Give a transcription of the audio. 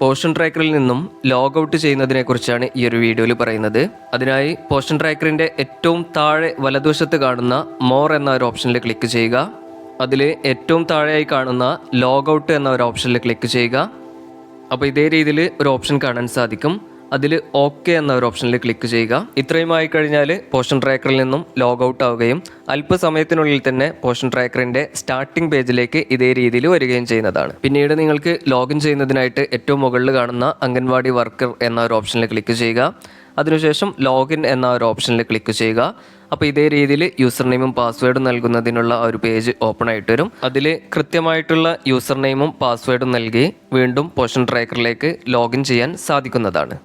Portion ട്രാക്കറിൽ നിന്നും log out ചെയ്യുന്നതിനെക്കുറിച്ചാണ് ഈ ഒരു വീഡിയോയിൽ പറയുന്നത്. അതിനായി പോർഷൻ ട്രാക്കറിൻ്റെ ഏറ്റവും താഴെ വലതുവശത്ത് കാണുന്ന മോർ എന്ന ഒരു ഓപ്ഷനിൽ ക്ലിക്ക് ചെയ്യുക. അതിൽ ഏറ്റവും താഴെയായി കാണുന്ന ലോഗ് ഔട്ട് എന്ന ഒരു ഓപ്ഷനിൽ ക്ലിക്ക് ചെയ്യുക. അപ്പോൾ ഇതേ രീതിയിൽ ഒരു ഓപ്ഷൻ കാണാൻ സാധിക്കും. അതിൽ ഓക്കെ എന്ന ഒരു ഓപ്ഷനിൽ ക്ലിക്ക് ചെയ്യുക. ഇത്രയുമായി കഴിഞ്ഞാൽ പോർഷൻ ട്രാക്കറിൽ നിന്നും ലോഗ് ഔട്ട് ആവുകയും അല്പസമയത്തിനുള്ളിൽ തന്നെ പോർഷൻ ട്രാക്കറിൻ്റെ സ്റ്റാർട്ടിംഗ് പേജിലേക്ക് ഇതേ രീതിയിൽ വരികയും ചെയ്യുന്നതാണ്. പിന്നീട് നിങ്ങൾക്ക് ലോഗിൻ ചെയ്യുന്നതിനായിട്ട് ഏറ്റവും മുകളിൽ കാണുന്ന അംഗൻവാടി വർക്കർ എന്ന ഒരു ഓപ്ഷനിൽ ക്ലിക്ക് ചെയ്യുക. അതിനുശേഷം ലോഗിൻ എന്ന ഒരു ഓപ്ഷനിൽ ക്ലിക്ക് ചെയ്യുക. അപ്പോൾ ഇതേ രീതിയിൽ യൂസർ നെയിമും പാസ്വേഡും നൽകുന്നതിനുള്ള ഒരു പേജ് ഓപ്പൺ ആയിട്ട് വരും. അതിൽ കൃത്യമായിട്ടുള്ള യൂസർ നെയിമും പാസ്വേഡും നൽകി വീണ്ടും പോർഷൻ ട്രാക്കറിലേക്ക് ലോഗിൻ ചെയ്യാൻ സാധിക്കുന്നതാണ്.